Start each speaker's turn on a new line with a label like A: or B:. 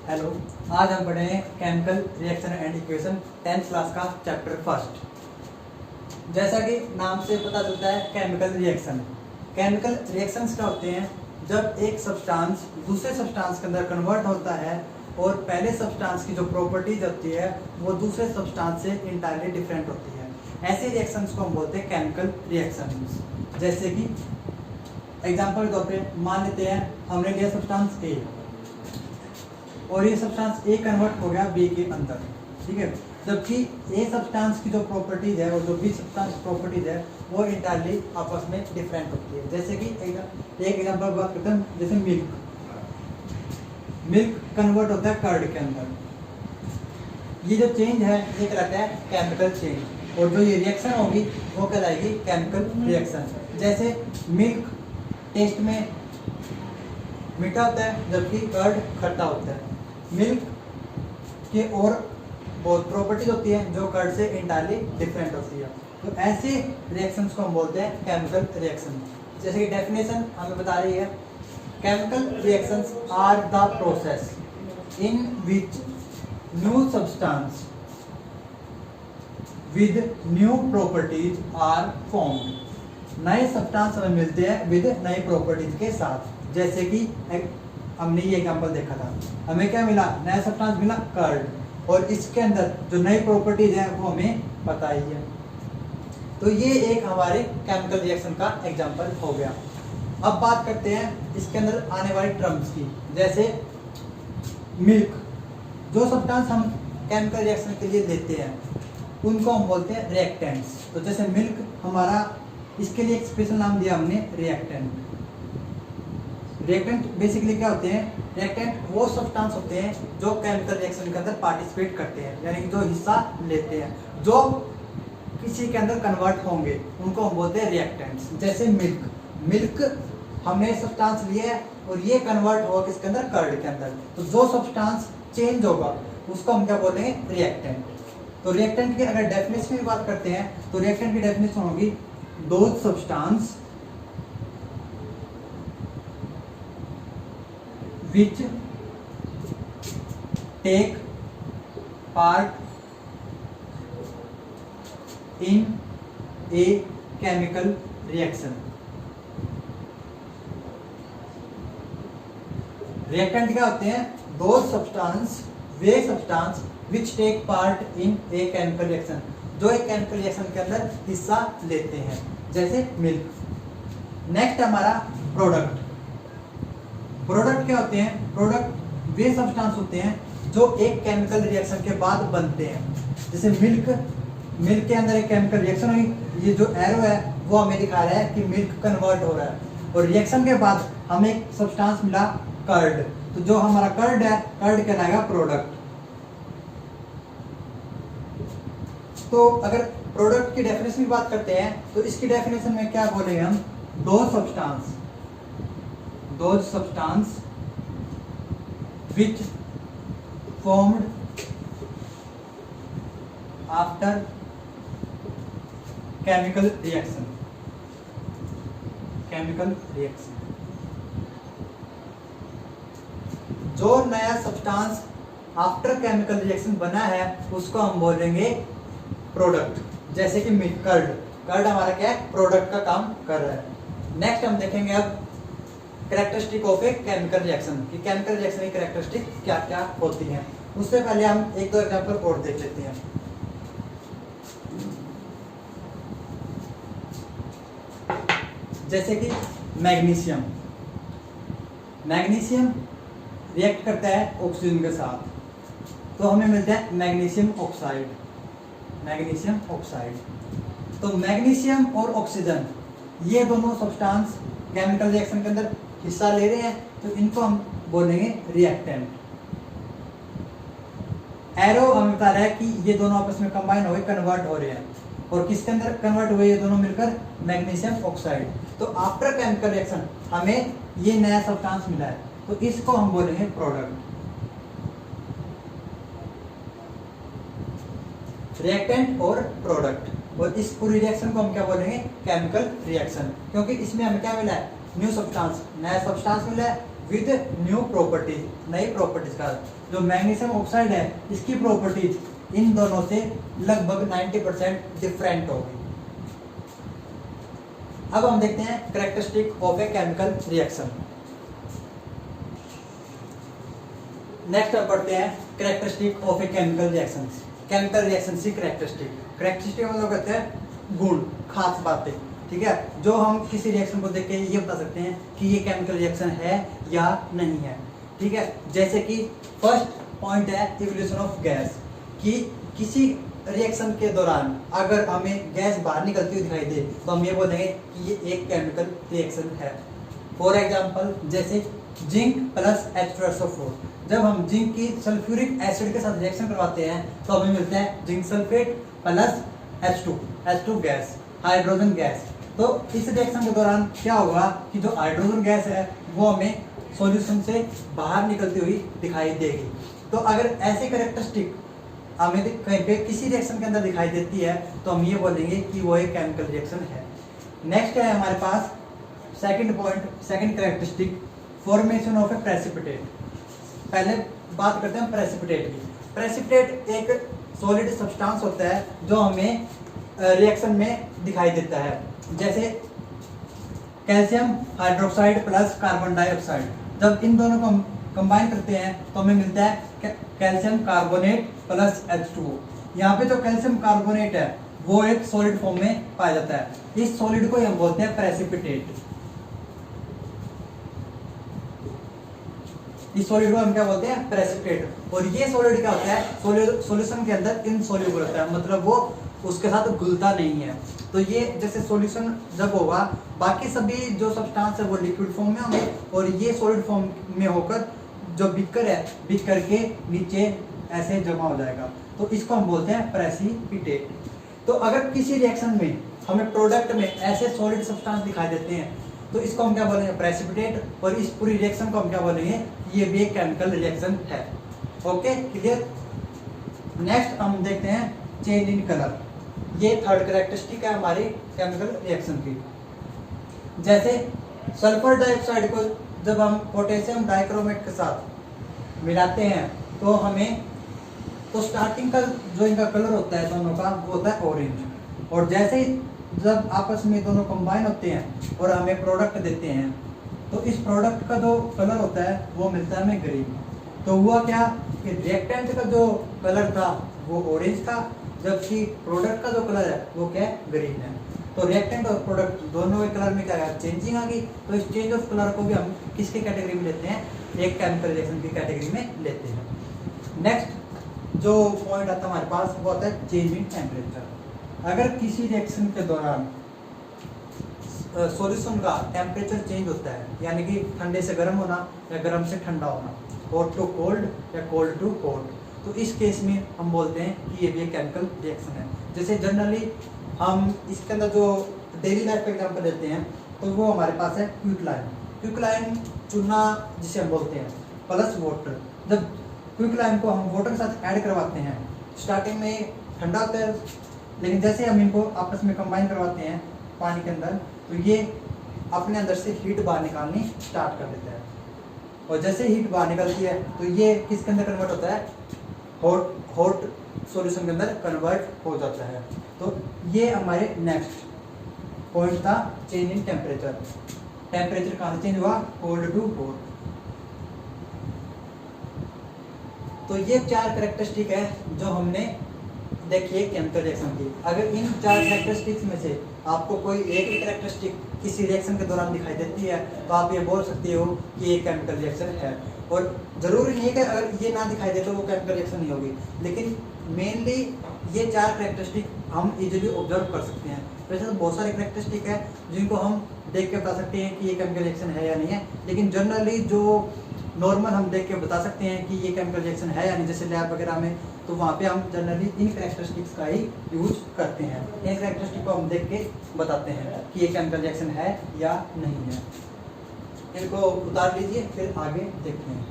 A: Hello, आज हम पढ़ेंगे chemical reaction and equation 10th class का चैप्टर फर्स्ट। जैसा कि नाम से पता चलता है केमिकल रिएक्शन। केमिकल रिएक्शंस क्या होते हैं? जब एक सब्सटेंस दूसरे सब्सटेंस के अंदर कन्वर्ट होता है और पहले सब्सटेंस की जो प्रॉपर्टीज होती है वो दूसरे सब्सटेंस से इंटायरली डिफरेंट होती है। ऐसे रिएक्शंस को हम बोलते हैं केमिकल रिएक्शंस। जैसे कि एग्जांपल के तौर पे मान लेते हैं हमने लिया सब्सटेंस ए और ये सब्सटेंस ए कन्वर्ट हो गया बी के अंदर, ठीक है। जबकि ए सब्सटेंस की जो प्रॉपर्टीज है और जो बी सब्सटेंस प्रॉपर्टीज है वो इंटायरली आपस में डिफरेंट होती है। जैसे कि एक एग्जांपल बात करते हैं, जैसे मिल्क कन्वर्ट होता है कर्ड के अंदर। ये जो चेंज है ये कहलाता है केमिकल चेंज, और जो ये रिएक्शन होगी वो कहलाएगी केमिकल रिएक्शन। जैसे मिल्क टेस्ट में मीठा होता है जबकि कर्ड खट्टा होता है। मिल्क के और बहुत प्रॉपर्टीज होती है जो कर्ड से इंटायरली डिफरेंट होती है। तो ऐसे रिएक्शंस को हम बोलते हैं केमिकल रिएक्शन। जैसे कि डेफिनेशन हमें बता रही है, chemical reactions are the process in which new substance with new properties are formed. नए सब्सटेंस हमें मिलते हैं विद नई प्रॉपर्टीज के साथ। जैसे कि हमने ये एग्जांपल देखा था, हमें क्या मिला? नया सब्सटेंस मिला कर्ड, और इसके अंदर जो नई प्रॉपर्टीज है वो हमें पता ही है। तो ये एक हमारे केमिकल रिएक्शन का एग्जांपल हो गया। अब बात करते हैं इसके अंदर आने वाली टर्म्स की। जैसे मिल्क, जो सब्सटेंस हम केमिकल रिएक्शन के लिए लेते हैं उनको हम बोलते हैं रिएक्टेंट्स। तो जैसे मिल्क हमारा, इसके लिए एक स्पेशल नाम दिया हमने रिएक्टेंट। रिएक्टेंट बेसिकली क्या होते हैं? रिएक्टेंट वो सब्सटेंस होते हैं जो केमिकल रिएक्शन के अंदर पार्टिसिपेट करते हैं, यानी कि जो हिस्सा लेते हैं, जो किसी के अंदर कन्वर्ट होंगे, उनको हम बोलते हैं रिएक्टेंट्स। जैसे मिल्क हमने सब्सटेंस लिया है और ये कन्वर्ट होगा किसके अंदर? कर्ड के अंदर। तो जो सब्सटेंस चेंज होगा उसको हम क्या बोलेंगे? रिएक्टेंट। तो रिएक्टेंट की अगर डेफिनेशन की बात करते हैं तो रिएक्टेंट की डेफिनेशन होगी those substance which take part in a chemical reaction। Reactant क्या होते हैं? दो substance, way substance which take part in a chemical reaction, जो एक केमिकल रिएक्शन के अंदर हिस्सा लेते हैं, जैसे मिल्क। नेक्स्ट हमारा प्रोडक्ट। प्रोडक्ट क्या होते हैं? प्रोडक्ट वे सब्सटेंस होते हैं जो एक केमिकल रिएक्शन के बाद बनते हैं। जैसे मिल्क के अंदर एक केमिकल रिएक्शन हुई, ये जो एरो है वो हमें दिखा रहा है कि मिल्क कन्वर्ट हो रहा है, और रिएक्शन के बाद हमें एक सब्सटेंस मिला कर्ड। तो जो हमारा कर्ड है, कर्ड कहलाएगा प्रोडक्ट। तो अगर प्रोडक्ट की डेफिनेशन की बात करते हैं तो इसकी डेफिनेशन में क्या बोलेंगे हम? those substance which formed after chemical reaction। जो नया सब्सटेंस आफ्टर केमिकल रिएक्शन बना है उसको हम बोलेंगे प्रोडक्ट। जैसे कि कर्ड हमारा क्या है? प्रोडक्ट का काम कर रहा है। नेक्स्ट हम देखेंगे अब characteristic of a chemical reaction, कि केमिकल रिएक्शन की कैरेक्टरिस्टिक क्या क्या होती हैं। उससे पहले हम एक दो एग्जांपल और देख लेते हैं। जैसे कि मैग्नीशियम रिएक्ट करता है ऑक्सीजन के साथ, तो हमें मिलता है मैग्नीशियम ऑक्साइड। तो मैग्नीशियम और ऑक्सीजन ये दोनों सब्सटेंस केमिकल रिएक्शन के अंदर हिस्सा ले रहे हैं, तो इनको हम बोलेंगे रिएक्टेंट। एरो हमें बता रहा है कि ये दोनों आपस में कंबाइन हो गए, कन्वर्ट हो रहे हैं, और किसके अंदर कन्वर्ट हुए? ये दोनों मिलकर मैग्नीशियम ऑक्साइड। तो आफ्टर केमिकल रिएक्शन हमें ये नया सब्सटेंस मिला है, तो इसको हम बोलेंगे प्रोडक्ट। रिएक्टेंट और प्रोडक्ट, और इस पूरी रिएक्शन को हम क्या बोलेंगे? Chemical reaction. क्योंकि इसमें हमें क्या मिला है? न्यू सब्सटेंस, नया सब्सटेंस मिला है, विद न्यू प्रॉपर्टीज, नई प्रॉपर्टीज का। जो मैग्नीशियम ऑक्साइड है इसकी प्रॉपर्टीज इन दोनों से लगभग 90% डिफरेंट होगी। अब हम देखते हैं characteristic of a chemical reaction. Next हम पढ़ते हैं characteristic of a chemical reaction. Chemical reaction की कैरेक्टरिस्टिक मतलब कहते हैं गुण, खास बातें, ठीक है, जो हम किसी रिएक्शन को देख के ये बता सकते हैं कि ये केमिकल रिएक्शन है या नहीं है, ठीक है। जैसे कि फर्स्ट पॉइंट है इवोल्यूशन ऑफ गैस, कि किसी रिएक्शन के दौरान अगर हमें गैस बाहर निकलती हुई दिखाई दे तो हम ये बोलेंगे कि ये एक केमिकल रिएक्शन है। फॉर एग्जांपल जैसे जिंक प्लस H2SO4, जब हम जिंक की सल्फ्यूरिक एसिड के साथ रिएक्शन करवाते हैं तो हमें मिलता है zinc sulphate plus H2 gas, hydrogen gas. तो इस रिएक्शन के दौरान क्या होगा कि जो हाइड्रोजन गैस है वो हमें सॉल्यूशन से बाहर निकलती हुई दिखाई देगी। तो अगर ऐसी कैरेक्टरिस्टिक हमें कहीं पे किसी रिएक्शन के अंदर दिखाई देती है तो हम ये बोलेंगे कि वो एक केमिकल रिएक्शन है। नेक्स्ट है हमारे पास second point, second characteristic, formation of a precipitate. पहले बात करते हैं प्रेसिपिटेट की। प्रेसिपिटेट एक सॉलिड सब्सटेंस होता है जो हमें रिएक्शन में दिखाई देता है। जैसे calcium hydroxide plus carbon dioxide, जब इन दोनों को हम कंबाइन करते हैं तो हमें मिलता है कैल्शियम कार्बोनेट प्लस H2O। यहाँ पे जो कैल्शियम कार्बोनेट है वो एक सॉलिड फॉर्म में पाया जाता है। इस सॉलिड को हम बोलते हैं प्रेसिपिटेट। इस सॉलिड को हम क्या बोलते हैं? प्रेसिपिटेट। और ये सॉलिड क्या होता है? सॉल्यूशन के अंदर इनसॉल्युबल होता है, मतलब वो उसके साथ घुलता नहीं है। तो ये जैसे सॉल्यूशन जब होगा बाकी सभी जो सब्सटेंस है वो लिक्विड फॉर्म में होंगे और ये सॉलिड फॉर्म में होकर जो बीकर है, बीकर के नीचे ऐसे जमा हो जाएगा, तो इसको हम बोलते हैं प्रेसिपिटेट। तो अगर किसी रिएक्शन में हमें प्रोडक्ट में ऐसे सॉलिड सब्सटेंस दिखाई देते हैं तो इसको हम क्या बोलेंगे? प्रेसिपिटेट। और इस पूरी रिएक्शन को हम क्या बोलेंगे? ये भी एक केमिकल रिएक्शन है। Okay, clear. नेक्स्ट हम देखते हैं चेंज इन कलर। ये थर्ड कैरेक्टरिस्टिक है हमारी केमिकल रिएक्शन की। जैसे सल्फर डाइऑक्साइड को जब हम पोटेशियम डाइक्रोमेट के साथ मिलाते हैं तो हमें तो स्टार्टिंग का जो इनका कलर होता है दोनों का वो होता है ऑरेंज। और जैसे ही जब आपस में दोनों कंबाइन होते हैं और हमें प्रोडक्ट देते हैं तो इस प्रोडक्ट का जो कलर होता है वो मिलता है हमें ग्रीन। तो हुआ क्या कि रिएक्टेंट का जो कलर था वो ऑरेंज था, जबकि प्रोडक्ट का जो कलर है वो क्या है? ग्रीन है। तो रिएक्टेंट और प्रोडक्ट दोनों के कलर में क्या है? चेंजिंग आ गई। तो इस चेंज ऑफ कलर को भी हम किसके कैटेगरी में लेते हैं? एक केमिकल रिएक्शन की कैटेगरी में लेते हैं। नेक्स्ट जो पॉइंट आता है हमारे पास वो आता है चेंज इन टेम्परेचर। अगर किसी रिएक्शन के दौरान सॉल्यूशन का टेम्परेचर चेंज होता है, यानी कि ठंडे से गर्म होना या गर्म से ठंडा होना, हॉट टू कोल्ड या कोल्ड टू हॉट, तो इस केस में हम बोलते हैं कि ये भी एक केमिकल रिएक्शन है। जैसे जनरली हम इसके अंदर जो डेली लाइफ का एग्जाम्पल लेते हैं तो वो हमारे पास है क्विकलाइन। क्विकलाइन चूना जिसे हम बोलते हैं प्लस वाटर। जब क्विकलाइन को हम वाटर के साथ ऐड करवाते हैं स्टार्टिंग में ठंडा होता है, लेकिन जैसे हम इनको आपस में कंबाइन करवाते हैं पानी के अंदर तो ये अपने अंदर से हीट बाहर निकालनी स्टार्ट कर देता है। और जैसे हीट बाहर निकलती है तो ये किसके अंदर कन्वर्ट होता है? हॉट सॉल्यूशन के अंदर कन्वर्ट हो जाता है। तो ये हमारे नेक्स्ट पॉइंट था चेंज इन टेम्परेचर। टेम्परेचर कहाँ से चेंज हुआ? Cold to hot. तो ये 4 कैरेक्टरिस्टिक है जो हमने देखिए केमिकल रिएक्शन की। अगर इन 4 कैरेक्टरिस्टिक्स में से आपको कोई एक ही कैरेक्टरिस्टिक किसी रिएक्शन के दौरान दिखाई देती है तो आप ये बोल सकते हो कि ये केमिकल रिएक्शन है। और ज़रूरी नहीं है कि अगर ये ना दिखाई दे तो वो केमिकल रिएक्शन नहीं होगी, लेकिन मेनली ये 4 कैरेक्टरिस्टिक हम इजीली ऑब्जर्व कर सकते हैं। वैसे तो बहुत सारे कैरेक्टरिस्टिक है जिनको हम देख के बता सकते हैं कि ये केमिकल रिएक्शन है या नहीं है, लेकिन जनरली जो नॉर्मल हम देख के बता सकते हैं कि ये केमिकल रिएक्शन है या नहीं, जैसे लैब वगैरह में, तो वहाँ पे हम जनरली इन कैरेक्टरिस्टिक्स का ही यूज करते हैं। इन कैरेक्टरिस्टिक को हम देख के बताते हैं कि ये केमिकल रिएक्शन है या नहीं है। इनको उतार लीजिए, फिर आगे देखते हैं।